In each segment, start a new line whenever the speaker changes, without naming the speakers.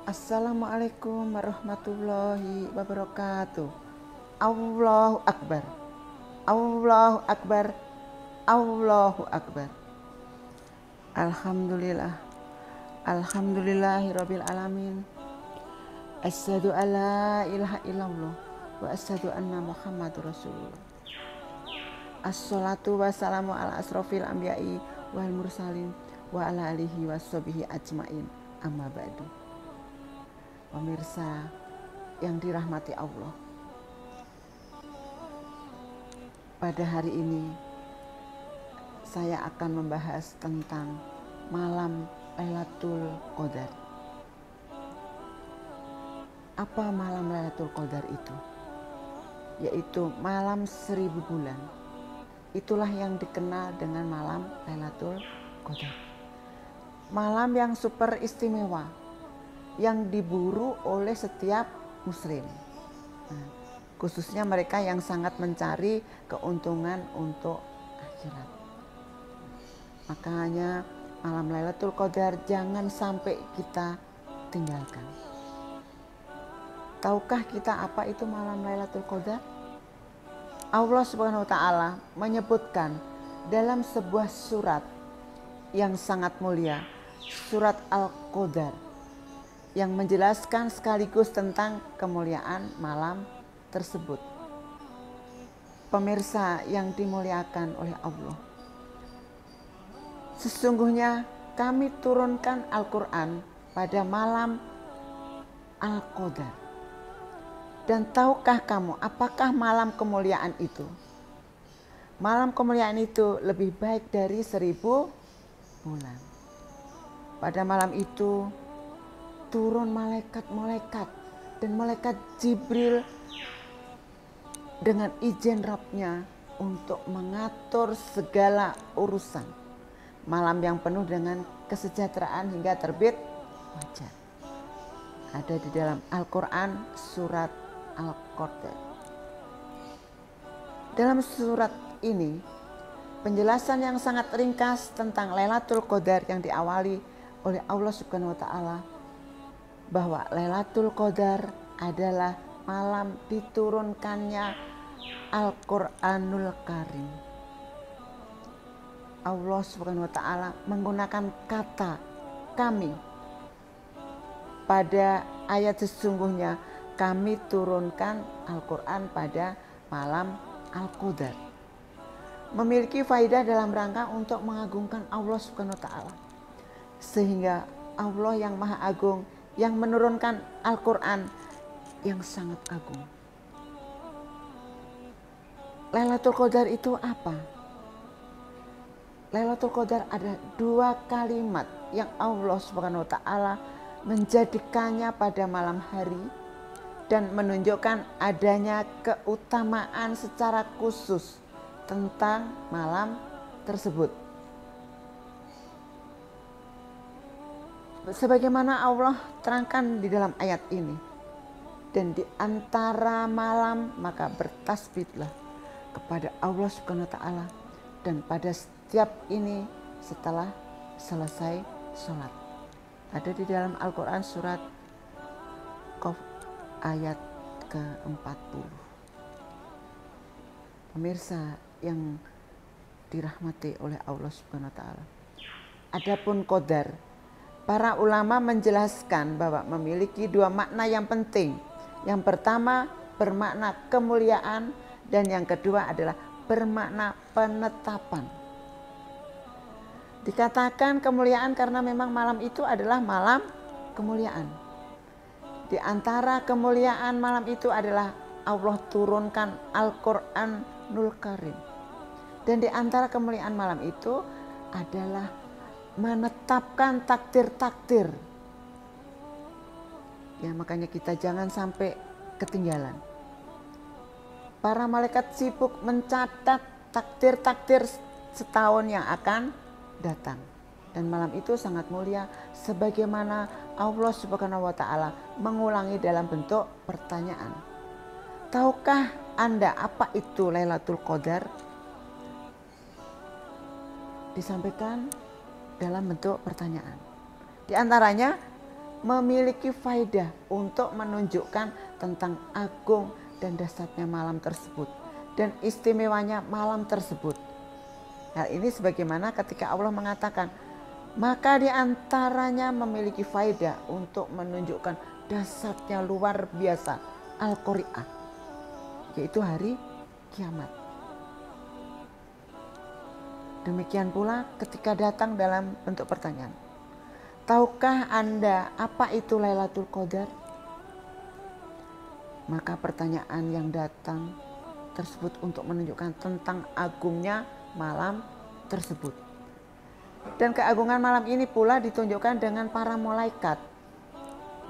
Assalamualaikum warahmatullahi wabarakatuh. Allahu Akbar, Allahu Akbar, Allahu Akbar. Alhamdulillah, Alhamdulillahirabbil alamin. Asyhadu alla ilaha illallah wa asyhadu anna Muhammadur Rasulullah. Assalatu wassalamu ala asrofil anbiya'i wal mursalin wa ala alihi washabihi ajmain. Amma ba'du. Pemirsa yang dirahmati Allah, pada hari ini saya akan membahas tentang malam Lailatul Qadar. Apa malam Lailatul Qadar itu? Yaitu malam 1000 bulan. Itulah yang dikenal dengan malam Lailatul Qadar. Malam yang super istimewa, yang diburu oleh setiap muslim, khususnya mereka yang sangat mencari keuntungan untuk akhirat. Makanya malam Lailatul Qadar jangan sampai kita tinggalkan. Tahukah kita apa itu malam Lailatul Qadar? Allah Subhanahu wa taala menyebutkan dalam sebuah surat yang sangat mulia, surat Al-Qadar, yang menjelaskan sekaligus tentang kemuliaan malam tersebut. Pemirsa yang dimuliakan oleh Allah, sesungguhnya kami turunkan Al-Quran pada malam Al-Qadar. Dan tahukah kamu apakah malam kemuliaan itu? Malam kemuliaan itu lebih baik dari 1000 bulan. Pada malam itu turun malaikat-malaikat dan malaikat Jibril dengan izin Rabb-nya untuk mengatur segala urusan. Malam yang penuh dengan kesejahteraan hingga terbit fajar. Ada di dalam Al-Quran surat Al-Qadar. Dalam surat ini penjelasan yang sangat ringkas tentang Lailatul Qadar yang diawali oleh Allah Subhanahu wa taala, bahwa Lailatul Qadar adalah malam diturunkannya Al-Quranul Karim. Allah Subhanahu wa taala menggunakan kata kami pada ayat sesungguhnya, kami turunkan Al-Quran pada malam Al-Qadar. Memiliki faidah dalam rangka untuk mengagungkan Allah Subhanahu wa taala. Sehingga Allah yang Maha Agung yang menurunkan Al-Quran yang sangat agung. Lailatul Qadar itu apa? Lailatul Qadar ada 2 kalimat yang Allah Subhanahu wa taala menjadikannya pada malam hari dan menunjukkan adanya keutamaan secara khusus tentang malam tersebut. Sebagaimana Allah terangkan di dalam ayat ini, dan di antara malam maka bertasbihlah kepada Allah Subhanahu wa taala, dan pada setiap ini setelah selesai sholat. Ada di dalam Al-Quran surat Qaf ayat ke-40. Pemirsa yang dirahmati oleh Allah Subhanahu wa taala, adapun qadar para ulama menjelaskan bahwa memiliki dua makna yang penting. Yang pertama bermakna kemuliaan dan yang kedua adalah bermakna penetapan. Dikatakan kemuliaan karena memang malam itu adalah malam kemuliaan. Di antara kemuliaan malam itu adalah Allah turunkan Al-Qur'anul Karim. Dan di antara kemuliaan malam itu adalah menetapkan takdir-takdir. Ya, makanya kita jangan sampai ketinggalan. Para malaikat sibuk mencatat takdir-takdir setahun yang akan datang. Dan malam itu sangat mulia sebagaimana Allah Subhanahu wa taala mengulangi dalam bentuk pertanyaan. Tahukah Anda apa itu Lailatul Qadar? Disampaikan dalam bentuk pertanyaan. Di antaranya memiliki faedah untuk menunjukkan tentang agung dan dahsyatnya malam tersebut dan istimewanya malam tersebut. Hal ini sebagaimana ketika Allah mengatakan, maka di antaranya memiliki faedah untuk menunjukkan dahsyatnya luar biasa Al-Qari'ah, yaitu hari kiamat. Demikian pula ketika datang dalam bentuk pertanyaan, tahukah Anda apa itu Lailatul Qadar? Maka pertanyaan yang datang tersebut untuk menunjukkan tentang agungnya malam tersebut. Dan keagungan malam ini pula ditunjukkan dengan para malaikat.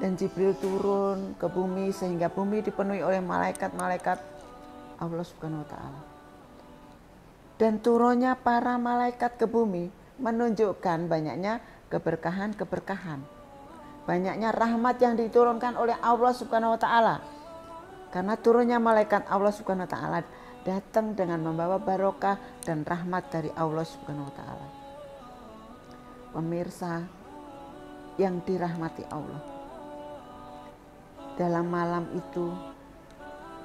Dan Jibril turun ke bumi sehingga bumi dipenuhi oleh malaikat-malaikat Allah Subhanahu wa taala. Dan turunnya para malaikat ke bumi menunjukkan banyaknya keberkahan-keberkahan. Banyaknya rahmat yang diturunkan oleh Allah Subhanahu wa taala. Karena turunnya malaikat Allah Subhanahu wa taala datang dengan membawa barokah dan rahmat dari Allah Subhanahu wa taala. Pemirsa yang dirahmati Allah, dalam malam itu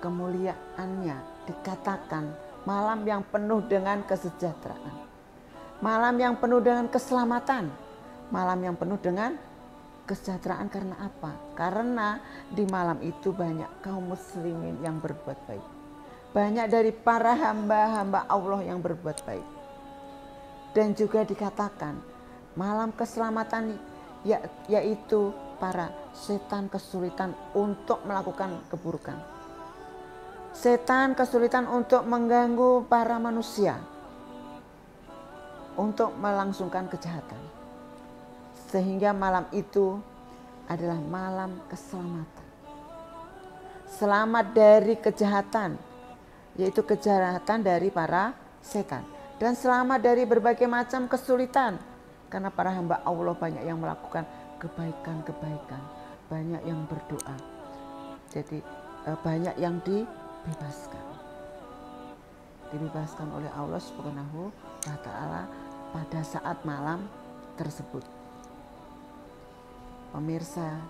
kemuliaannya dikatakan malam yang penuh dengan kesejahteraan, malam yang penuh dengan keselamatan, malam yang penuh dengan kesejahteraan. Karena apa? Karena di malam itu banyak kaum muslimin yang berbuat baik, banyak dari para hamba-hamba Allah yang berbuat baik. Dan juga dikatakan malam keselamatan yaitu para setan kesulitan untuk melakukan keburukan. Setan kesulitan untuk mengganggu para manusia, untuk melangsungkan kejahatan. Sehingga malam itu adalah malam keselamatan. Selamat dari kejahatan, yaitu kejahatan dari para setan. Dan selamat dari berbagai macam kesulitan. Karena para hamba Allah banyak yang melakukan kebaikan-kebaikan, banyak yang berdoa. Jadi banyak yang dibebaskan oleh Allah Subhanahu wa taala pada saat malam tersebut. Pemirsa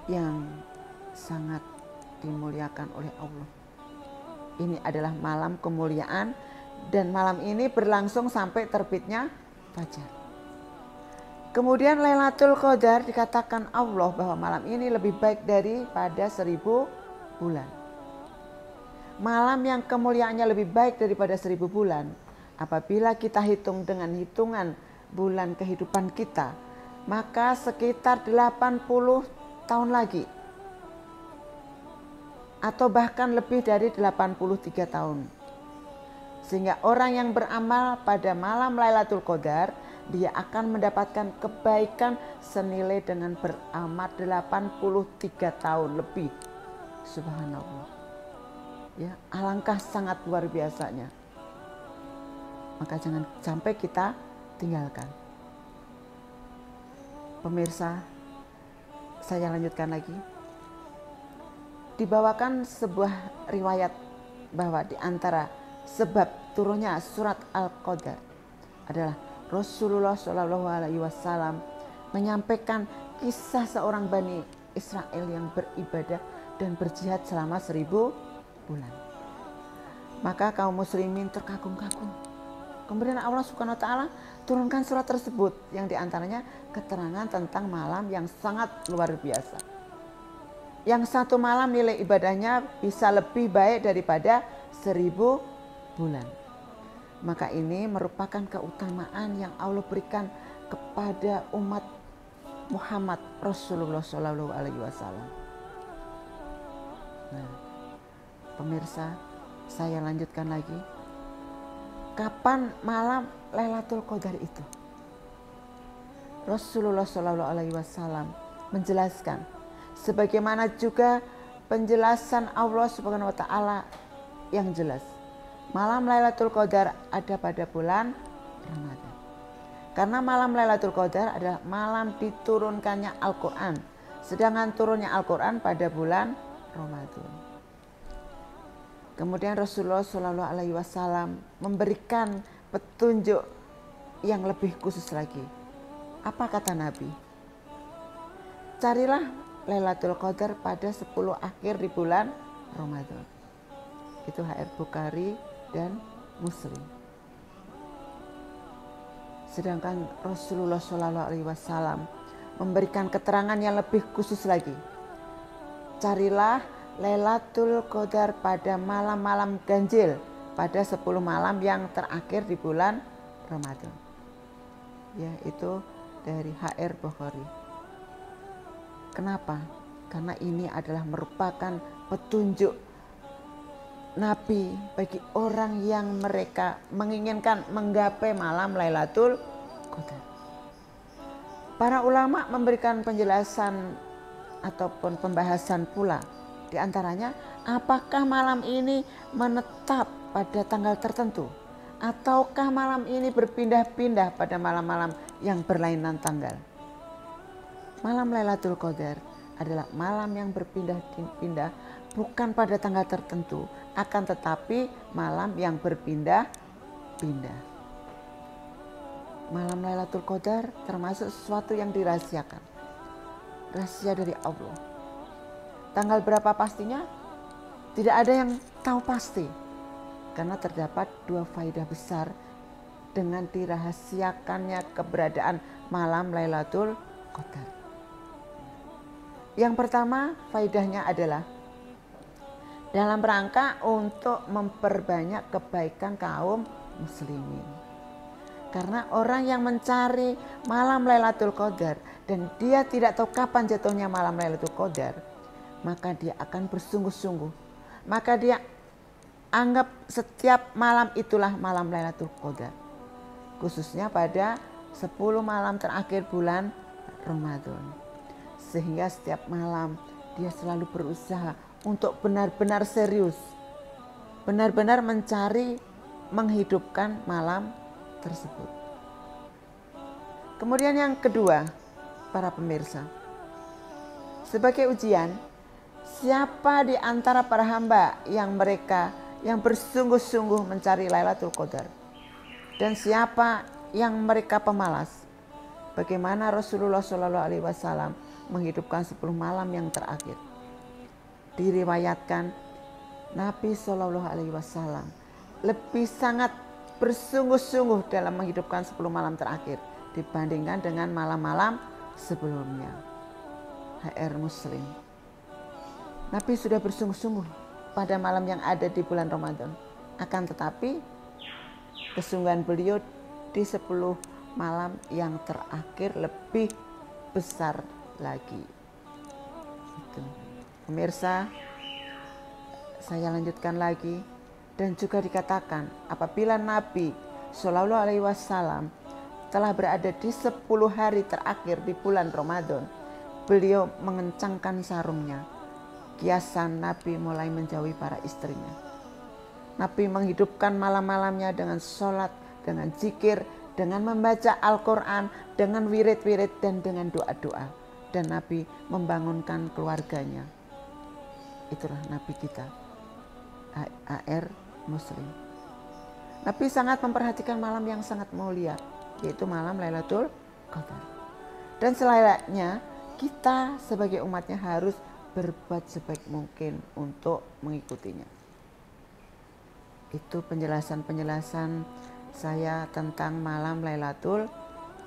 yang sangat dimuliakan oleh Allah, ini adalah malam kemuliaan dan malam ini berlangsung sampai terbitnya fajar. Kemudian Lailatul Qadar dikatakan Allah bahwa malam ini lebih baik daripada 1000 bulan. Malam yang kemuliaannya lebih baik daripada 1000 bulan. Apabila kita hitung dengan hitungan bulan kehidupan kita, maka sekitar 80 tahun lagi. Atau bahkan lebih dari 83 tahun. Sehingga orang yang beramal pada malam Lailatul Qadar, dia akan mendapatkan kebaikan senilai dengan beramal 83 tahun lebih. Subhanallah. Ya, alangkah sangat luar biasanya. Maka jangan sampai kita tinggalkan. Pemirsa, saya lanjutkan lagi. Dibawakan sebuah riwayat bahwa di antara sebab turunnya surat Al-Qadar adalah Rasulullah SAW menyampaikan kisah seorang Bani Israel yang beribadah dan berjihad selama 1000 bulan. Maka kaum muslimin terkagum-kagum. Kemudian Allah Subhanahu wa taala turunkan surat tersebut yang diantaranya keterangan tentang malam yang sangat luar biasa. Yang satu malam nilai ibadahnya bisa lebih baik daripada 1000 bulan. Maka ini merupakan keutamaan yang Allah berikan kepada umat Muhammad Rasulullah Shallallahu Alaihi Wasallam. Nah, pemirsa, saya lanjutkan lagi. Kapan malam Lailatul Qadar itu? Rasulullah Shallallahu Alaihi Wasallam menjelaskan, sebagaimana juga penjelasan Allah Subhanahu Wa Taala yang jelas. Malam Lailatul Qadar ada pada bulan Ramadan. Karena malam Lailatul Qadar adalah malam diturunkannya Al-Quran. Sedangkan turunnya Al-Quran pada bulan Ramadan. Kemudian Rasulullah Shallallahu Alaihi Wasallam memberikan petunjuk yang lebih khusus lagi. Apa kata Nabi? Carilah Lailatul Qadar pada 10 akhir di bulan Ramadan. Itu HR Bukhari dan Muslim. Sedangkan Rasulullah Shallallahu Alaihi Wasallam memberikan keterangan yang lebih khusus lagi. Carilah Lailatul Qadar pada malam-malam ganjil, pada 10 malam yang terakhir di bulan Ramadan. Ya, itu dari HR Bukhari. Kenapa? Karena ini adalah merupakan petunjuk Nabi bagi orang yang mereka menginginkan menggapai malam Lailatul Qadar. Para ulama memberikan penjelasan ataupun pembahasan pula. Di antaranya, apakah malam ini menetap pada tanggal tertentu? Ataukah malam ini berpindah-pindah pada malam-malam yang berlainan tanggal? Malam Lailatul Qadar adalah malam yang berpindah-pindah, bukan pada tanggal tertentu, akan tetapi malam yang berpindah-pindah. Malam Lailatul Qadar termasuk sesuatu yang dirahasiakan. Rahasia dari Allah. Tanggal berapa pastinya? Tidak ada yang tahu pasti. Karena terdapat 2 faedah besar dengan dirahasiakannya keberadaan malam Lailatul Qadar. Yang pertama, faedahnya adalah dalam rangka untuk memperbanyak kebaikan kaum muslimin. Karena orang yang mencari malam Lailatul Qadar dan dia tidak tahu kapan jatuhnya malam Lailatul Qadar, maka dia akan bersungguh-sungguh. Maka dia anggap setiap malam itulah malam Lailatul Qadar. Khususnya pada 10 malam terakhir bulan Ramadan. Sehingga setiap malam dia selalu berusaha untuk benar-benar serius. Benar-benar mencari menghidupkan malam tersebut. Kemudian yang kedua, para pemirsa. Sebagai ujian, siapa di antara para hamba yang bersungguh-sungguh mencari Lailatul Qadar? Dan siapa yang mereka pemalas? Bagaimana Rasulullah Shallallahu Alaihi Wasallam menghidupkan 10 malam yang terakhir? Diriwayatkan Nabi Shallallahu Alaihi Wasallam lebih sangat bersungguh-sungguh dalam menghidupkan 10 malam terakhir dibandingkan dengan malam-malam sebelumnya. HR Muslim. Nabi sudah bersungguh-sungguh pada malam yang ada di bulan Ramadan. Akan tetapi kesungguhan beliau di 10 malam yang terakhir lebih besar lagi. Itu. Pemirsa, saya lanjutkan lagi. Dan juga dikatakan apabila Nabi Shallallahu Alaihi Wasallam telah berada di 10 hari terakhir di bulan Ramadan, beliau mengencangkan sarungnya. Kiasan Nabi mulai menjauhi para istrinya. Nabi menghidupkan malam-malamnya dengan sholat, dengan zikir, dengan membaca Al-Quran, dengan wirid-wirid dan dengan doa-doa. Dan Nabi membangunkan keluarganya. Itulah Nabi kita, HR Muslim. Nabi sangat memperhatikan malam yang sangat mulia, yaitu malam Lailatul Qadar. Dan selayaknya kita sebagai umatnya harus berbuat sebaik mungkin untuk mengikutinya. Itu penjelasan-penjelasan saya tentang malam Lailatul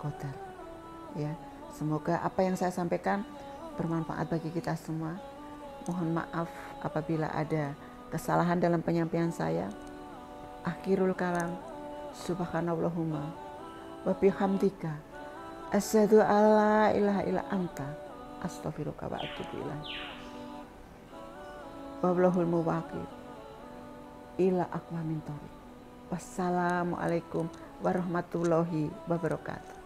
Qadar. Ya, semoga apa yang saya sampaikan bermanfaat bagi kita semua. Mohon maaf apabila ada kesalahan dalam penyampaian saya. Akhirul kalam, subhanallahumma wa bihamdika asyhadu alla ilaha illa anta astaghfiruka wa atubu ilaik. Wallahul muwaffiq ila aqwamit thoriq. Wassalamualaikum warahmatullahi wabarakatuh.